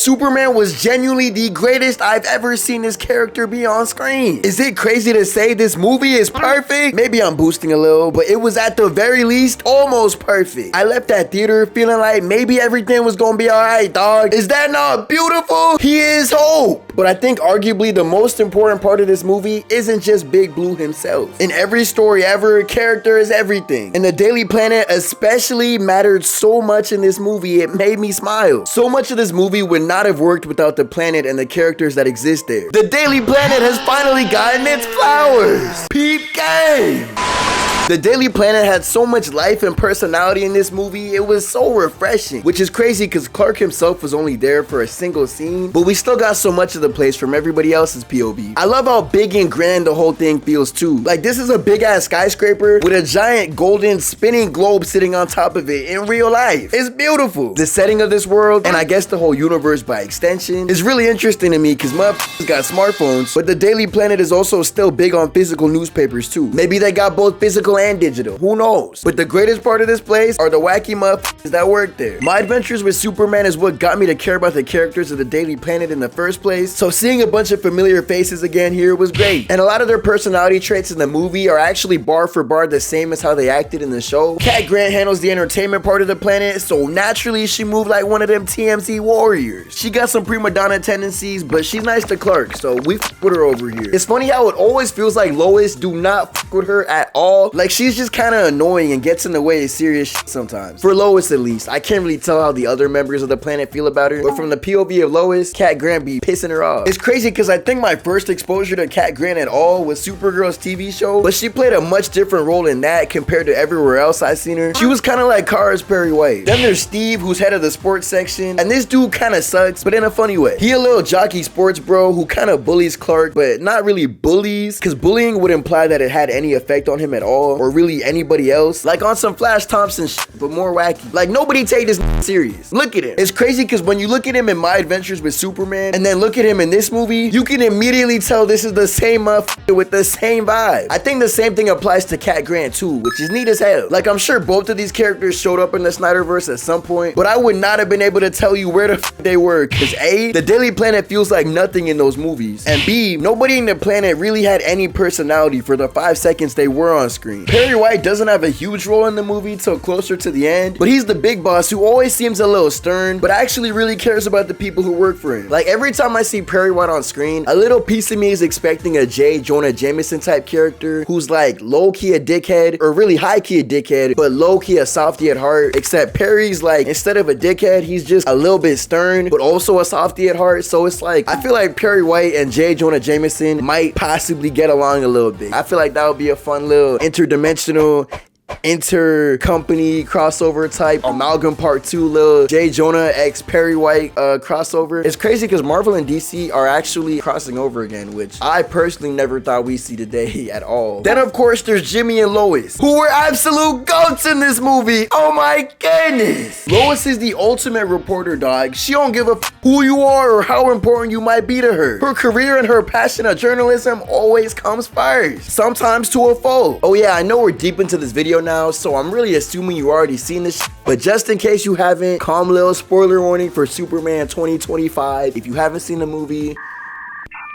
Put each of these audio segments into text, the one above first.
Superman was genuinely the greatest I've ever seen his character be on screen. Is it crazy to say this movie is perfect? Maybe I'm boosting a little, but it was at the very least almost perfect. I left that theater feeling like maybe everything was gonna be alright, dog. Is that not beautiful? He is hope. But I think arguably the most important part of this movie isn't just Big Blue himself. In every story ever, character is everything. And the Daily Planet especially mattered so much in this movie, it made me smile. So much of this movie would not have worked without the planet and the characters that exist there. The Daily Planet has finally gotten its flowers. Peep game. The Daily Planet had so much life and personality in this movie, it was so refreshing. Which is crazy because Clark himself was only there for a single scene, but we still got so much of the place from everybody else's POV. I love how big and grand the whole thing feels too. Like this is a big ass skyscraper with a giant golden spinning globe sitting on top of it in real life. It's beautiful. The setting of this world, and I guess the whole universe by extension, is really interesting to me because motherfuckers got smartphones, but the Daily Planet is also still big on physical newspapers too. Maybe they got both physical and digital, who knows? But the greatest part of this place are the wacky motherfuckers that work there. My adventures with Superman is what got me to care about the characters of the Daily Planet in the first place, so seeing a bunch of familiar faces again here was great. And a lot of their personality traits in the movie are actually bar for bar the same as how they acted in the show. Cat Grant handles the entertainment part of the planet, so naturally she moved like one of them TMZ warriors. She got some prima donna tendencies, but she's nice to Clark, so we f with her over here. It's funny how it always feels like Lois do not f with her at all. Like she's just kind of annoying and gets in the way of serious shit sometimes. For Lois at least. I can't really tell how the other members of the planet feel about her, but from the POV of Lois, Cat Grant be pissing her off. It's crazy because I think my first exposure to Cat Grant at all was Supergirl's TV show, but she played a much different role in that compared to everywhere else I've seen her. She was kind of like Kara's Perry White. Then there's Steve, who's head of the sports section, and this dude kind of sucks, but in a funny way. He a little jockey sports bro who kind of bullies Clark, but not really bullies, because bullying would imply that it had any effect on him at all, or really anybody else. Like on some Flash Thompson shit, but more wacky. Like nobody take this serious. Look at him. It's crazy because when you look at him in My Adventures with Superman, and then look at him in this movie, you can immediately tell this is the same motherfucker with the same vibe. I think the same thing applies to Cat Grant too, which is neat as hell. Like I'm sure both of these characters showed up in the Snyderverse at some point, but I would not have been able to tell you where the f they were, because A, the Daily Planet feels like nothing in those movies, and B, nobody in the planet really had any personality for the 5 seconds they were on screen. Perry White doesn't have a huge role in the movie till closer to the end, but he's the big boss who always seems a little stern, but actually really cares about the people who work for him. Like every time I see Perry White on screen, a little piece of me is expecting a J. Jonah Jameson type character who's like low-key a dickhead, or really high-key a dickhead, but low-key a softy at heart, except Perry's like, instead of a dickhead, he's just a little bit stern, but also a softy at heart. So it's like, I feel like Perry White and J. Jonah Jameson might possibly get along a little bit. I feel like that would be a fun little interdimensional inter-company crossover type amalgam part 2 little J. Jonah x Perry White crossover. It's crazy because Marvel and DC are actually crossing over again, which I personally never thought we'd see today at all. Then of course there's Jimmy and Lois, who were absolute goats in this movie. Oh my goodness. Lois is the ultimate reporter, dog. She don't give a f who you are or how important you might be to her. Her career and her passion of journalism always comes first, sometimes to a fault. Oh yeah, I know we're deep into this video now, so I'm really assuming you already seen this, but just in case you haven't, calm little spoiler warning for Superman 2025. If you haven't seen the movie,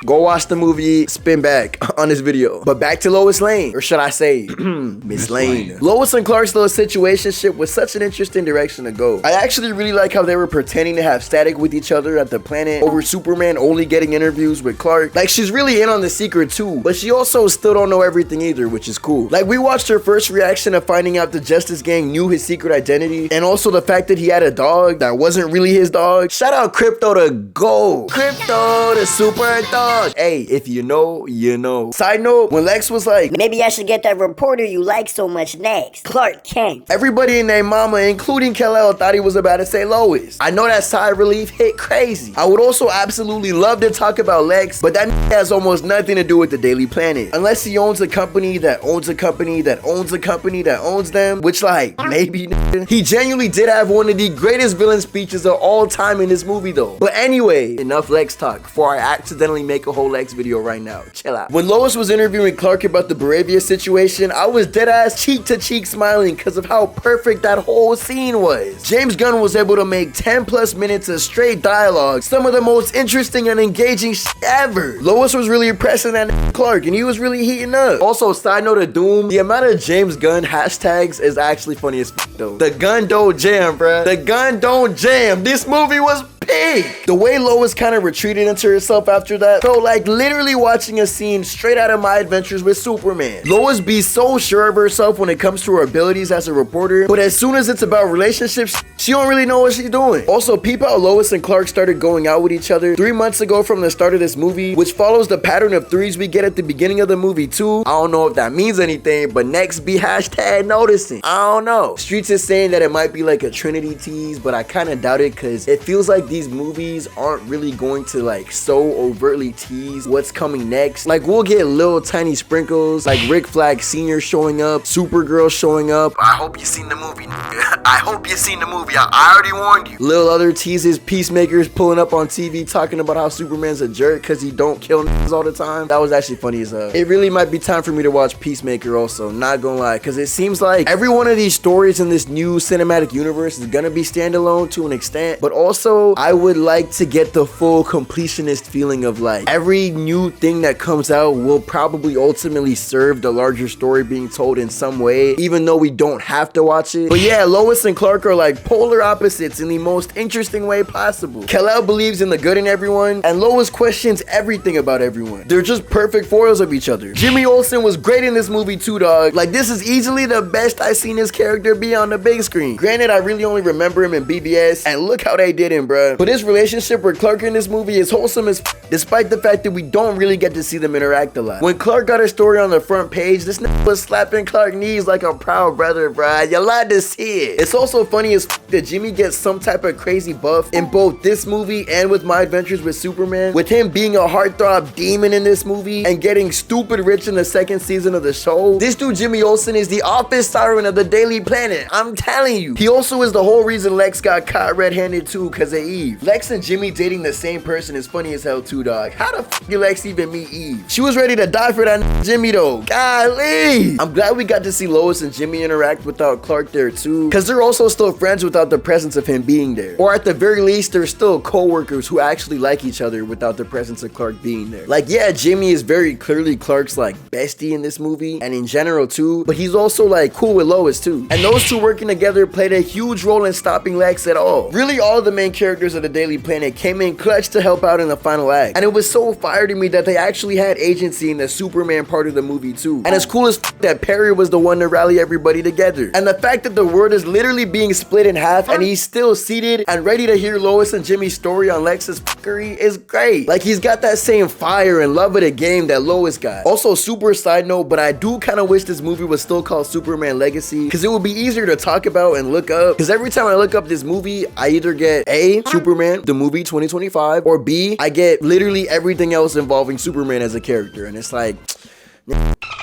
go watch the movie, spin back on this video. But back to Lois Lane, or should I say, Miss Lane. Lois and Clark's little situationship was such an interesting direction to go. I actually really like how they were pretending to have static with each other at the planet over Superman only getting interviews with Clark. Like she's really in on the secret too, but she also still don't know everything either, which is cool. Like we watched her first reaction of finding out the Justice Gang knew his secret identity, and also the fact that he had a dog that wasn't really his dog. Shout out Crypto to go. Crypto the super dog. Hey, if you know, you know. Side note, when Lex was like, maybe I should get that reporter you like so much next, Clark Kent, everybody in their mama, including Kal-El, thought he was about to say Lois. I know that sigh relief hit crazy. I would also absolutely love to talk about Lex, but that has almost nothing to do with the Daily Planet. Unless he owns a company that owns a company that owns a company that owns them, which like, maybe. He genuinely did have one of the greatest villain speeches of all time in this movie though. But anyway, enough Lex talk before I accidentally make make a whole Lex video right now. Chill out. When Lois was interviewing Clark about the Baravia situation, I was dead ass cheek to cheek smiling because of how perfect that whole scene was. James Gunn was able to make 10 plus minutes of straight dialogue, some of the most interesting and engaging ever. Lois was really impressing that Clark, and he was really heating up. Also, side note of Doom, the amount of James Gunn hashtags is actually funny as though. The gun don't jam, bruh. The gun don't jam. This movie was pig. The way Lois kind of retreated into herself after that felt like literally watching a scene straight out of My Adventures with Superman. Lois be so sure of herself when it comes to her abilities as a reporter, but as soon as it's about relationships, she don't really know what she's doing. Also, peep how Lois and Clark started going out with each other 3 months ago from the start of this movie, which follows the pattern of threes we get at the beginning of the movie too. I don't know if that means anything, but next be hashtag noticing. I don't know. Streets is saying that it might be like a Trinity tease, but I kind of doubt it because it feels like these movies aren't really going to like so overtly tease what's coming next. Like we'll get little tiny sprinkles like Rick Flag Sr. showing up, Supergirl showing up. I hope you seen the movie. I hope you seen the movie. I already warned you. Little other teases, Peacemaker's pulling up on TV talking about how Superman's a jerk because he don't kill all the time. That was actually funny as hell. It really might be time for me to watch Peacemaker also, not gonna lie, because it seems like every one of these stories in this new cinematic universe is gonna be standalone to an extent, but also I would like to get the full completionist feeling of like every new thing that comes out will probably ultimately serve the larger story being told in some way, even though we don't have to watch it. But yeah, Lois and Clark are like polar opposites in the most interesting way possible. Kal-El believes in the good in everyone, and Lois questions everything about everyone. They're just perfect foils of each other. Jimmy Olsen was great in this movie too, dog. Like this is easily the best I've seen his character be on the big screen. Granted, I really only remember him in BBS, and look how they did him, bruh. But his relationship with Clark in this movie is wholesome as despite the fact that we don't really get to see them interact a lot. When Clark got her story on the front page, this nigga was slapping Clark's knees like a proud brother, bruh. You allowed to see it. It's also funny as that Jimmy gets some type of crazy buff in both this movie and with My Adventures with Superman, with him being a heartthrob demon in this movie and getting stupid rich in the second season of the show. This dude Jimmy Olsen is the office siren of the Daily Planet. I'm telling you. He also is the whole reason Lex got caught red-handed too because of Eve. Lex and Jimmy dating the same person is funny as hell too, dog. How the f did Lex even meet Eve? She was ready to die for that Jimmy though. Golly. I'm glad we got to see Lois and Jimmy interact without Clark there too, because they're also still friends without the presence of him being there. Or at the very least, they're still co-workers who actually like each other without the presence of Clark being there. Like, yeah, Jimmy is very clearly Clark's like bestie in this movie and in general too, but he's also like cool with Lois too. And those two working together played a huge role in stopping Lex at all. Really, all the main characters of the Daily Planet came in clutch to help out in the final act. And it was so fire to me that they actually had agency in the Superman part of the movie too. And as cool as that Perry was the one to rally everybody together. And the fact that the world is literally being split in half and he's still seated and ready to hear Lois and Jimmy's story on Lex's fuckery is great. Like he's got that same fire and love of the game that Lois got. Also, super side note, but I do kind of wish this movie was still called Superman Legacy because it would be easier to talk about and look up. Because every time I look up this movie, I either get A, Superman, the movie 2025, or B, I get literally everything else involving Superman as a character. And it's like...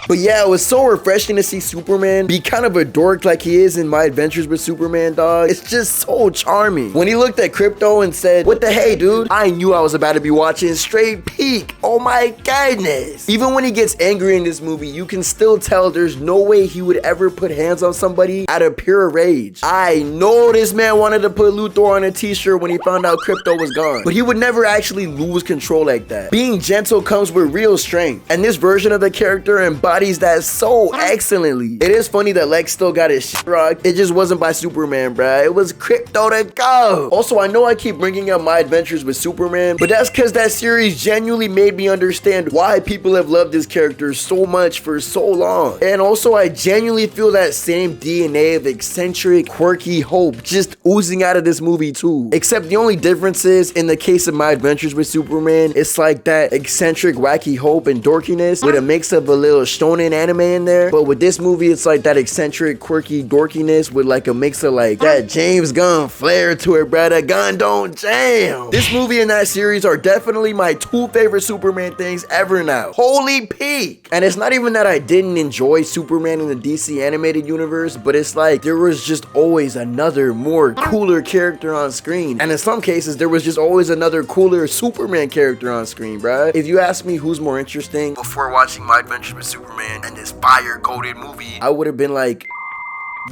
But yeah, it was so refreshing to see Superman be kind of a dork like he is in My Adventures with Superman, dog. It's just so charming. When he looked at Crypto and said, "What the hey, dude?" I knew I was about to be watching straight peak. Oh my goodness. Even when he gets angry in this movie, you can still tell there's no way he would ever put hands on somebody out of pure rage. I know this man wanted to put Luthor on a t-shirt when he found out Crypto was gone, but he would never actually lose control like that. Being gentle comes with real strength, and this version of the character embodies that so excellently. It is funny that Lex still got his shit rocked. It just wasn't by Superman, bruh. It was Crypto to go. Also, I know I keep bringing up My Adventures with Superman, but that's because that series genuinely made me understand why people have loved this character so much for so long. And also, I genuinely feel that same DNA of eccentric, quirky hope just oozing out of this movie too. Except the only difference is, in the case of My Adventures with Superman, it's like that eccentric, wacky hope and dorkiness with a mix of a little shonen anime in there. But with this movie, it's like that eccentric, quirky dorkiness with like a mix of like that James Gunn flair to it, bruh. That gun don't jam. This movie and that series are definitely my 2 favorite Superman things ever now. Holy peak. And it's not even that I didn't enjoy Superman in the DC animated universe, but it's like there was just always another more cooler character on screen. And in some cases, there was just always another cooler Superman character on screen, bruh. If you ask me who's more interesting before watching My Adventures with Superman and this fire-coded movie, I would have been like,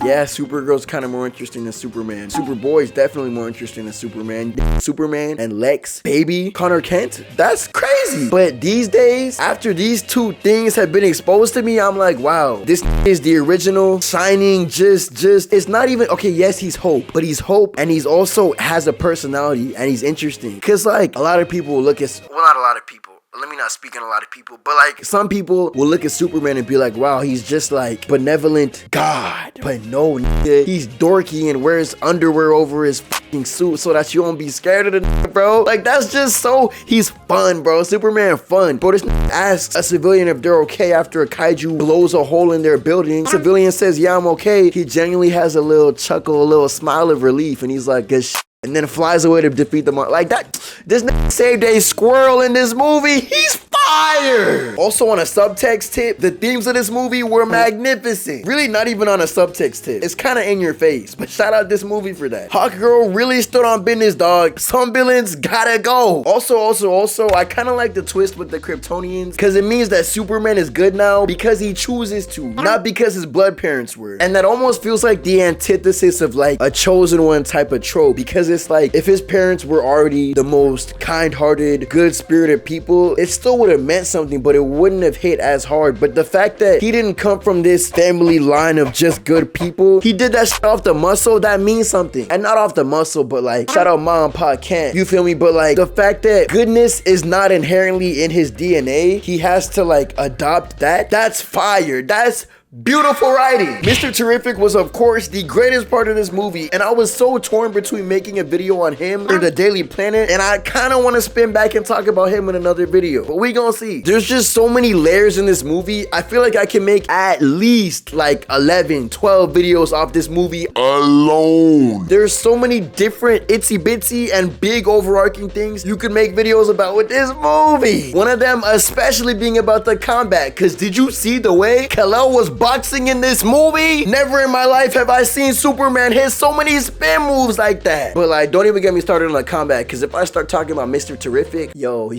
yeah, Supergirl's kind of more interesting than Superman. Superboy's definitely more interesting than Superman. Superman and Lex, baby, Connor Kent, that's crazy. But these days, after these 2 things have been exposed to me, I'm like, wow, this is the original shining, it's not even, okay, yes, he's Hope, but he's Hope and he's also has a personality and he's interesting. Cause like a lot of people will look at, well, not a lot of people. Let me not speak on a lot of people, but like some people will look at Superman and be like, wow, he's just like benevolent God. But no, nigga, he's dorky and wears underwear over his fucking suit so that you won't be scared of the nigga, bro. Like that's just so, he's fun, bro. Superman fun. Bro, this nigga asks a civilian if they're okay after a kaiju blows a hole in their building. Civilian says, yeah, I'm okay. He genuinely has a little chuckle, a little smile of relief, and he's like, good shit. And then flies away to defeat the monster. Like that, this nigga saved a squirrel in this movie. He's fire. Also on a subtext tip, the themes of this movie were magnificent. Really not even on a subtext tip. It's kind of in your face, but shout out this movie for that. Hawkgirl really stood on business, dog. Some villains gotta go. Also, I kind of like the twist with the Kryptonians because it means that Superman is good now because he chooses to, not because his blood parents were. And that almost feels like the antithesis of like a chosen one type of trope, because it's like if his parents were already the most kind-hearted, good-spirited people, it still would have meant something, but it wouldn't have hit as hard. But the fact that he didn't come from this family line of just good people, he did that shit off the muscle, that means something. And not off the muscle, but like, shout out Mom, Pop, Kent, you feel me? But like, the fact that goodness is not inherently in his DNA, he has to like adopt that, that's fire. That's beautiful writing. Mr. Terrific was of course the greatest part of this movie, and I was so torn between making a video on him or the Daily Planet, and I kind of want to spin back and talk about him in another video, but we gonna see. There's just so many layers in this movie. I feel like I can make at least like 11, 12 videos off this movie alone. There's so many different itsy bitsy and big overarching things you could make videos about with this movie. One of them especially being about the combat, because did you see the way Kal-El was boxing in this movie? Never in my life have I seen Superman hit so many spin moves like that. But like, don't even get me started on the combat, because if I start talking about Mr. Terrific, yo,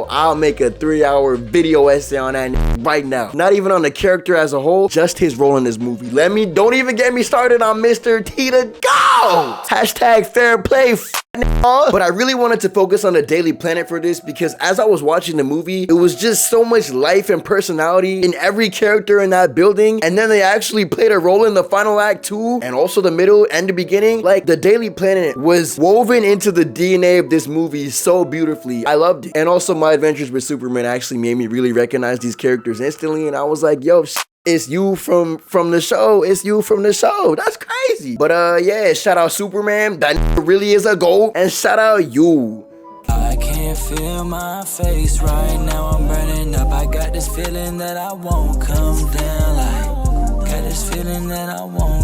I'll make a 3-hour video essay on that right now. Not even on the character as a whole, just his role in this movie. Don't even get me started on Mr. T to go. Hashtag fair play. But I really wanted to focus on the Daily Planet for this, because as I was watching the movie, it was just so much life and personality in every character in that building, and then they actually played a role in the final act too, and also the middle and the beginning. Like, the Daily Planet was woven into the DNA of this movie so beautifully. I loved it. And also My Adventures with Superman actually made me really recognize these characters instantly, and I was like, yo, it's you from the show. It's you from the show. That's crazy. But yeah, shout out Superman. That really is a goal. And shout out you. I can't feel my face right now. I'm burning up. I got this feeling that I won't come down. Like, got this feeling that I won't